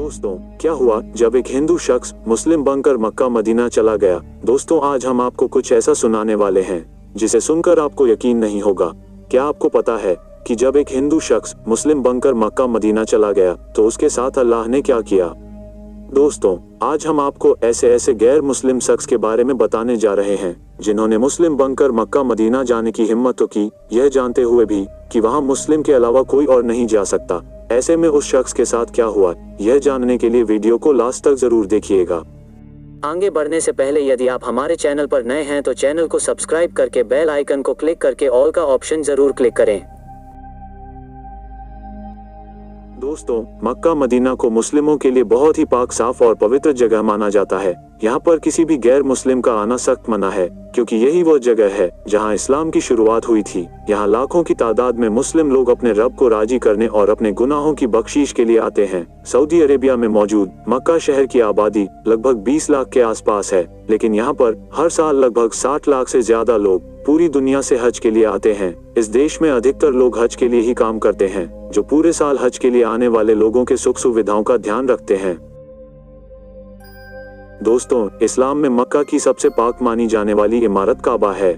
दोस्तों, क्या हुआ जब एक हिंदू शख्स मुस्लिम बनकर मक्का मदीना चला गया। दोस्तों, आज हम आपको कुछ ऐसा सुनाने वाले हैं जिसे सुनकर आपको यकीन नहीं होगा। क्या आपको पता है कि जब एक हिंदू शख्स मुस्लिम बनकर मक्का मदीना चला गया तो उसके साथ अल्लाह ने क्या किया। दोस्तों, आज हम आपको ऐसे गैर मुस्लिम शख्स के बारे में बताने जा रहे हैं जिन्होंने मुस्लिम बनकर मक्का मदीना जाने की हिम्मत तो की, यह जानते हुए भी कि वहां मुस्लिम के अलावा कोई और नहीं जा सकता। ऐसे में उस शख्स के साथ क्या हुआ, यह जानने के लिए वीडियो को लास्ट तक जरूर देखिएगा। आगे बढ़ने से पहले यदि आप हमारे चैनल पर नए हैं तो चैनल को सब्सक्राइब करके बेल आइकन को क्लिक करके ऑल का ऑप्शन जरूर क्लिक करें। दोस्तों, मक्का मदीना को मुस्लिमों के लिए बहुत ही पाक, साफ और पवित्र जगह माना जाता है। यहाँ पर किसी भी गैर मुस्लिम का आना सख्त मना है, क्योंकि यही वो जगह है जहाँ इस्लाम की शुरुआत हुई थी। यहाँ लाखों की तादाद में मुस्लिम लोग अपने रब को राजी करने और अपने गुनाहों की बख्शीश के लिए आते हैं। सऊदी अरेबिया में मौजूद मक्का शहर की आबादी लगभग 20 लाख के आसपास है, लेकिन यहाँ पर हर साल लगभग 60 लाख से ज्यादा लोग पूरी दुनिया से हज के लिए आते हैं। इस देश में अधिकतर लोग हज के लिए ही काम करते हैं, जो पूरे साल हज के लिए आने वाले लोगों के सुख सुविधाओं का ध्यान रखते हैं। दोस्तों, इस्लाम में मक्का की सबसे पाक मानी जाने वाली इमारत काबा है।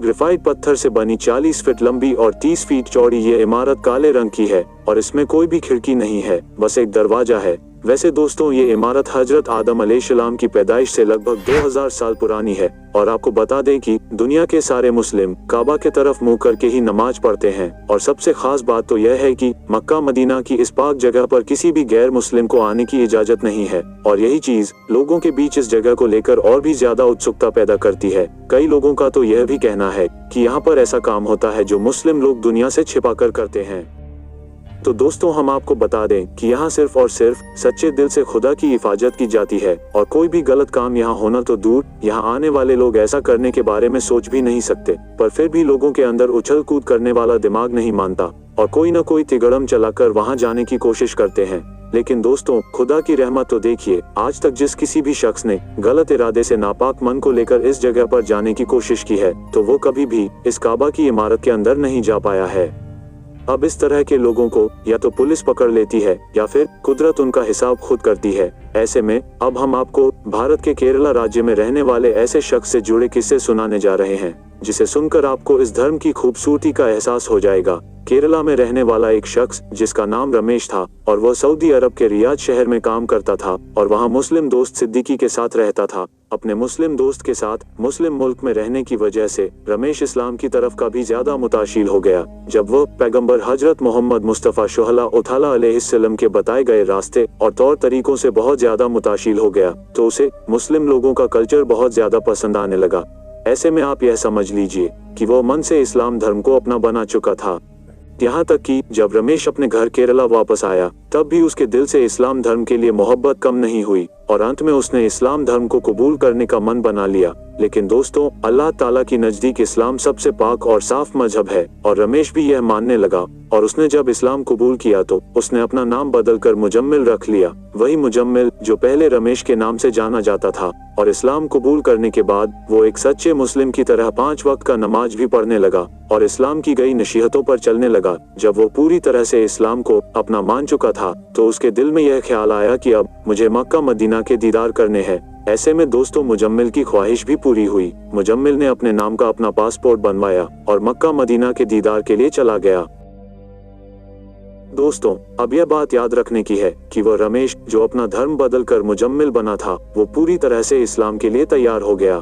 ग्रेफाइट पत्थर से बनी 40 फीट लंबी और 30 फीट चौड़ी ये इमारत काले रंग की है और इसमें कोई भी खिड़की नहीं है, बस एक दरवाजा है। वैसे दोस्तों, ये इमारत हजरत आदम अलैहिस्सलाम की पैदाइश से लगभग 2000 साल पुरानी है और आपको बता दें कि दुनिया के सारे मुस्लिम काबा के तरफ मुंह करके ही नमाज पढ़ते हैं। और सबसे खास बात तो यह है कि मक्का मदीना की इस पाक जगह पर किसी भी गैर मुस्लिम को आने की इजाजत नहीं है और यही चीज लोगों के बीच इस जगह को लेकर और भी ज्यादा उत्सुकता पैदा करती है। कई लोगों का तो यह भी कहना है कि यहाँ पर ऐसा काम होता है जो मुस्लिम लोग दुनिया से छिपा कर करते हैं। तो दोस्तों, हम आपको बता दें कि यहाँ सिर्फ और सिर्फ सच्चे दिल से खुदा की हिफाजत की जाती है और कोई भी गलत काम यहाँ होना तो दूर, यहाँ आने वाले लोग ऐसा करने के बारे में सोच भी नहीं सकते, पर फिर भी लोगों के अंदर उछल कूद करने वाला दिमाग नहीं मानता और कोई न कोई तिगड़म चलाकर वहाँ जाने की कोशिश करते हैं। लेकिन दोस्तों, खुदा की रहमत तो देखिए, आज तक जिस किसी भी शख्स ने गलत इरादे से नापाक मन को लेकर इस जगह पर जाने की कोशिश की है तो वो कभी भी इस काबा की इमारत के अंदर नहीं जा पाया है। अब इस तरह के लोगों को या तो पुलिस पकड़ लेती है या फिर कुदरत उनका हिसाब खुद करती है। ऐसे में अब हम आपको भारत के केरला राज्य में रहने वाले ऐसे शख्स से जुड़े किस्से सुनाने जा रहे हैं जिसे सुनकर आपको इस धर्म की खूबसूरती का एहसास हो जाएगा। केरला में रहने वाला एक शख्स जिसका नाम रमेश था और वह सऊदी अरब के रियाद शहर में काम करता था और वहाँ मुस्लिम दोस्त सिद्दीकी के साथ रहता था। अपने मुस्लिम दोस्त के साथ मुस्लिम मुल्क में रहने की वजह से रमेश इस्लाम की तरफ का भी ज्यादा मुताशिल हो गया। जब वह पैगंबर हजरत मोहम्मद मुस्तफ़ा शुहला उथाला अलैहिस्सलाम के बताए गए रास्ते और तौर तरीकों से बहुत ज्यादा मुताशिल हो गया तो उसे मुस्लिम लोगों का कल्चर बहुत ज्यादा पसंद आने लगा। ऐसे में आप यह समझ लीजिए कि वो मन से इस्लाम धर्म को अपना बना चुका था। यहाँ तक कि जब रमेश अपने घर केरला वापस आया तब भी उसके दिल से इस्लाम धर्म के लिए मोहब्बत कम नहीं हुई और अंत में उसने इस्लाम धर्म को कबूल करने का मन बना लिया। लेकिन दोस्तों, अल्लाह ताला की नजदीक इस्लाम सबसे पाक और साफ मजहब है और रमेश भी यह मानने लगा और उसने जब इस्लाम कबूल किया तो उसने अपना नाम बदलकर मुजम्मिल रख लिया, वही मुजम्मिल जो पहले रमेश के नाम से जाना जाता था। और इस्लाम कबूल करने के बाद वो एक सच्चे मुस्लिम की तरह 5 वक्त का नमाज भी पढ़ने लगा और इस्लाम की गई नसीहतों पर चलने लगा। जब वो पूरी तरह से इस्लाम को अपना मान चुका था तो उसके दिल में यह ख्याल आया कि अब मुझे मक्का मदीना के दीदार करने हैं। ऐसे में दोस्तों, मुजम्मिल की ख्वाहिश भी पूरी हुई। मुजम्मिल ने अपने नाम का अपना पासपोर्ट बनवाया और मक्का मदीना के दीदार के लिए चला गया। दोस्तों, अब यह बात याद रखने की है कि वो रमेश जो अपना धर्म बदलकर मुजम्मिल बना था वो पूरी तरह से इस्लाम के लिए तैयार हो गया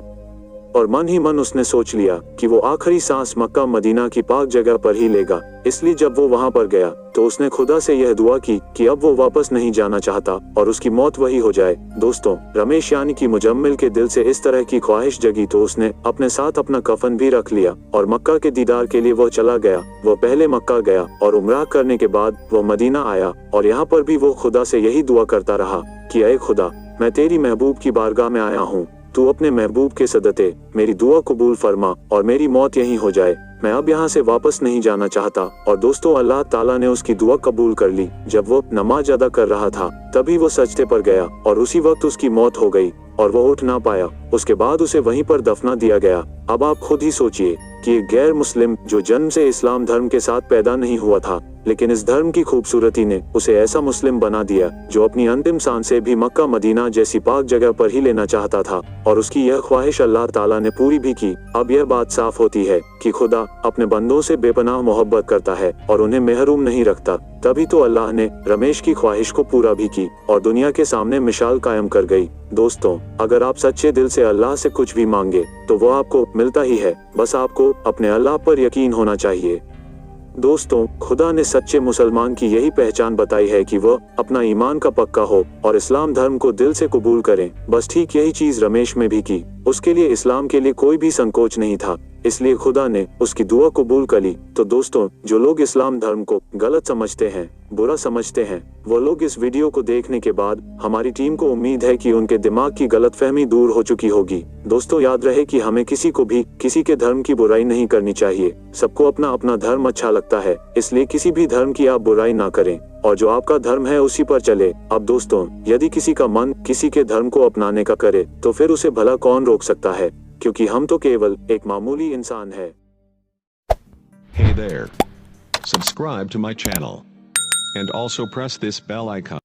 और मन ही मन उसने सोच लिया कि वो आखिरी सांस मक्का मदीना की पाक जगह पर ही लेगा। इसलिए जब वो वहां पर गया तो उसने खुदा से यह दुआ की कि अब वो वापस नहीं जाना चाहता और उसकी मौत वही हो जाए। दोस्तों, रमेश यानी कि मुजम्मिल के दिल से इस तरह की ख्वाहिश जगी तो उसने अपने साथ अपना कफन भी रख लिया और मक्का के दीदार के लिए वो चला गया। वो पहले मक्का गया और उम्राह करने के बाद वो मदीना आया और यहाँ पर भी वो खुदा से यही दुआ करता रहा कि ऐ खुदा, मैं तेरी महबूब की बारगाह में आया हूँ, तू अपने महबूब के सदते मेरी दुआ कबूल फरमा और मेरी मौत यहीं हो जाए। मैं अब यहाँ से वापस नहीं जाना चाहता। और दोस्तों, अल्लाह ताला ने उसकी दुआ कबूल कर ली। जब वो नमाज अदा कर रहा था तभी वो सजदे पर गया और उसी वक्त उसकी मौत हो गई और वो उठ ना पाया। उसके बाद उसे वहीं पर दफना दिया गया। अब आप खुद ही सोचिए कि एक गैर मुस्लिम जो जन्म से इस्लाम धर्म के साथ पैदा नहीं हुआ था लेकिन इस धर्म की खूबसूरती ने उसे ऐसा मुस्लिम बना दिया जो अपनी अंतिम सांस से भी मक्का मदीना जैसी पाक जगह पर ही लेना चाहता था, और उसकी यह ख्वाहिश अल्लाह ताला ने पूरी भी की। अब यह बात साफ होती है कि खुदा अपने बंदों से बेपनाह मोहब्बत करता है और उन्हें महरूम नहीं रखता। तभी तो अल्लाह ने रमेश की ख्वाहिश को पूरा भी की और दुनिया के सामने मिसाल कायम कर गई। दोस्तों, अगर आप सच्चे दिल से अल्लाह से कुछ भी मांगे तो वो आपको मिलता ही है, बस आपको अपने अल्लाह पर यकीन होना चाहिए। दोस्तों, खुदा ने सच्चे मुसलमान की यही पहचान बताई है कि वह अपना ईमान का पक्का हो और इस्लाम धर्म को दिल से कबूल करें। बस ठीक यही चीज रमेश में भी की। उसके लिए इस्लाम के लिए कोई भी संकोच नहीं था, इसलिए खुदा ने उसकी दुआ कबूल कर ली। तो दोस्तों, जो लोग इस्लाम धर्म को गलत समझते हैं, बुरा समझते हैं, वो लोग इस वीडियो को देखने के बाद हमारी टीम को उम्मीद है कि उनके दिमाग की गलतफहमी दूर हो चुकी होगी। दोस्तों, याद रहे कि हमें किसी को भी किसी के धर्म की बुराई नहीं करनी चाहिए। सबको अपना अपना धर्म अच्छा लगता है, इसलिए किसी भी धर्म की आप बुराई ना करें और जो आपका धर्म है उसी पर चले। अब दोस्तों, यदि किसी का मन किसी के धर्म को अपनाने का करे तो फिर उसे भला कौन रोक सकता है, क्योंकि हम तो केवल एक मामूली इंसान है। Hey there. Subscribe to my channel. And also press this bell icon.